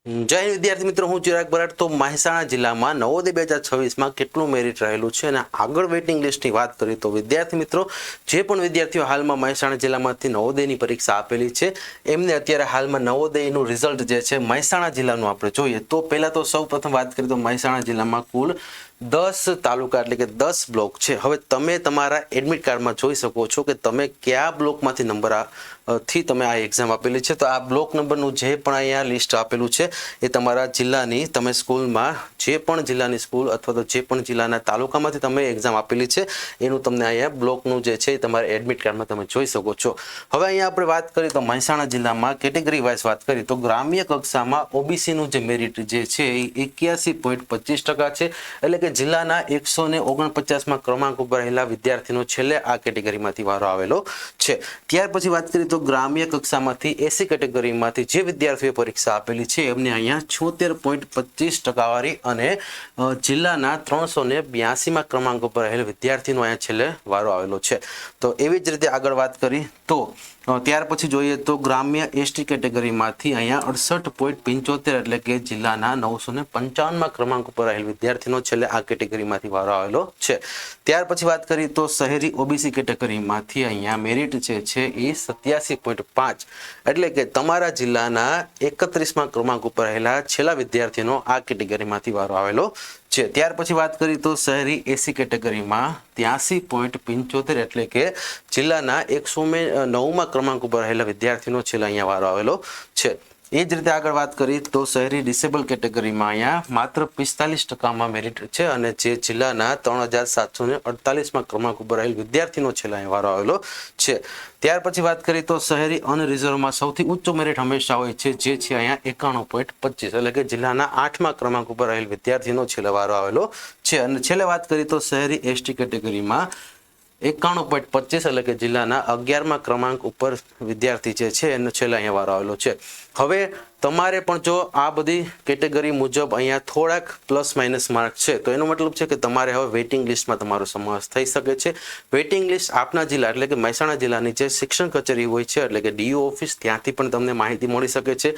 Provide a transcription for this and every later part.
જય હિન્દ વિદ્યાર્થી મિત્રો, હું ચિરાગ બરાડ। તો મહેસાણા જિલ્લામાં નવોદય 2026માં કેટલું મેરિટ રહેલું છે અને આગળ વેઇટિંગ લિસ્ટની વાત કરીએ તો વિદ્યાર્થી મિત્રો, જે પણ વિદ્યાર્થીઓ હાલમાં મહેસાણા જિલ્લામાંથી નવોદયની પરીક્ષા આપેલી છે એમને અત્યારે હાલમાં નવોદયનું રિઝલ્ટ જે છે મહેસાણા જિલ્લાનું આપણે જોઈએ તો પહેલાં તો સૌ પ્રથમ વાત કરીએ તો મહેસાણા જિલ્લામાં કુલ 10 તાલુકા એટલે કે 10 બ્લોક છે। હવે તમે તમારા એડમિટ કાર્ડમાં જોઈ શકો છો કે તમે કયા બ્લોકમાંથી નંબર થી તમે આ એક્ઝામ આપેલી છે। તો આ બ્લોક નંબરનું જે પણ અહીંયા લિસ્ટ આપેલું છે એ તમારા જિલ્લાની તમે સ્કૂલમાં જે પણ જિલ્લાની સ્કૂલ અથવા તો જે પણ જિલ્લાના તાલુકામાંથી તમે એક્ઝામ આપેલી છે એનું તમને અહીંયા બ્લોકનું જે છે એ તમારા એડમિટ કાર્ડમાં તમે જોઈ શકો છો। હવે અહીંયા આપણે વાત કરીએ તો મહેસાણા જિલ્લામાં કેટેગરી વાઇઝ વાત કરીએ તો ગ્રામ્ય કક્ષામાં ઓબીસીનું જે મેરિટ જે છે એ 81.25% છે, એટલે કે જિલ્લાના 149માં ક્રમાંક ઉપર રહેલા વિદ્યાર્થીનો છેલ્લે આ કેટેગરીમાંથી વારો આવેલો છે। ત્યાર પછી વાત કરીએ તો ગ્રામ્ય કક્ષામાંથી એસી કેટેગરીમાંથી જે વિદ્યાર્થીઓએ પરીક્ષા આપેલી છે એમને અહીંયા 76.25% વાળી અને જિલ્લાના 382માં ક્રમાંક ઉપર રહેલ વિદ્યાર્થીનો અહીંયા છેલ્લે વારો આવેલો છે। તો એવી જ રીતે આગળ વાત કરી તો ત્યાર પછી જોઈએ તો ગ્રામ્ય એસટી કેટેગરીમાંથી અહીંયા 68.75 એટલે કે જિલ્લાના 955માં ક્રમાંક ઉપર રહેલ વિદ્યાર્થીનો છેલ્લે આ કેટેગરીમાંથી વારો આવેલો છે। ત્યાર પછી વાત કરીએ તો શહેરી ઓબીસી કેટેગરીમાંથી અહીંયા મેરિટ જે છે એ 87.5 એટલે કે તમારા જિલ્લાના 31માં ક્રમાંક ઉપર રહેલા છેલ્લા વિદ્યાર્થીનો આ કેટેગરીમાંથી વારો આવેલો છે। ત્યાર પછી વાત કરીએ તો શહેરી એસી કેટેગરીમાં 83.75 એટલે કે જિલ્લાના 109માં ક્રમાંક ઉપર રહેલા વિદ્યાર્થીનો છેલ્લા અહીંયા વારો આવેલો છે। એ જ રીતે આગળ વાત કરીએ તો શહેરી ડિસેબલ કેટેગરીમાં અહીંયા માત્ર 45%માં મેરિટ છે અને જે જિલ્લાના 3748માં ક્રમાંક ઉપર રહેલ વિદ્યાર્થીનો છેલ્લા અહીંયા વારો આવેલો છે। ત્યાર પછી વાત કરીએ તો શહેરી અનરિઝર્વમાં સૌથી ઊંચો મેરિટ હંમેશા હોય છે જે છે અહીંયા 91.25 એટલે કે જિલ્લાના 8મા ક્રમાંક ઉપર રહેલ વિદ્યાર્થીનો છેલ્લે વારો આવેલો છે। અને છેલ્લે વાત કરીએ તો શહેરી એસટી કેટેગરીમાં 91.25 એટલે કે જિલ્લાના 11મા ક્રમાંક ઉપર વિદ્યાર્થી જે છે એનો છેલ્લે અહીંયા વારો આવેલો છે। હવે તમારે પણ જો આ બધી કેટેગરી મુજબ અહીંયા થોડાક પ્લસ માઇનસ માર્ક છે તો એનો મતલબ છે કે તમારે હવે વેઇટિંગ લિસ્ટમાં તમારો સમાવેશ થઈ શકે છે। વેઇટિંગ લિસ્ટ આપના જિલ્લા એટલે કે મહેસાણા જિલ્લાની જે શિક્ષણ કચેરી હોય છે એટલે કે ડીઓ ઓફિસ ત્યાંથી પણ તમને માહિતી મળી શકે છે।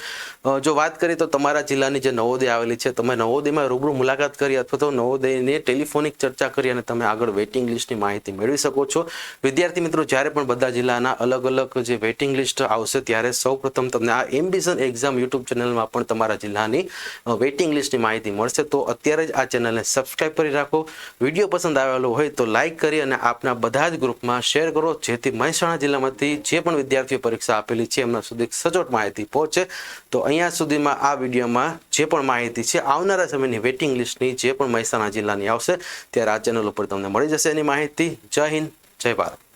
જો વાત કરીએ તો તમારા જિલ્લાની જે નવોદય આવેલી છે તમે નવોદયમાં રૂબરૂ મુલાકાત કરી અથવા તો નવોદયને ટેલિફોનિક ચર્ચા કરી અને તમે આગળ વેઇટિંગ લિસ્ટની માહિતી મેળવી શકો છો। વિદ્યાર્થી મિત્રો, જ્યારે પણ બધા જિલ્લાના અલગ અલગ જે વેઇટિંગ લિસ્ટ આવશે ત્યારે સૌપ્રથમ તમને આ એમ્બિશન એક્ઝામ યુટ્યુબ ચેનલમાં પણ તમારા જિલ્લાની વેઇટિંગ લિસ્ટની માહિતી મળશે। તો અત્યારે જ આ ચેનલને સબસ્ક્રાઇબ કરી રાખો। વિડીયો પસંદ આવેલો હોય તો લાઇક કરી અને આપના બધા જ ગ્રુપમાં શેર કરો જેથી મહેસાણા જિલ્લામાંથી જે પણ વિદ્યાર્થીઓ પરીક્ષા આપેલી છે એમના સુધી સચોટ માહિતી પહોંચે। તો અહીંયા સુધીમાં આ વિડીયોમાં જે પણ માહિતી છે આવનારા સમયની વેઇટિંગ લિસ્ટની જે પણ મહેસાણા જિલ્લાની આવશે ત્યારે આ ચેનલ ઉપર તમને મળી જશે એની માહિતી। જય હિન્દ, જય ભારત।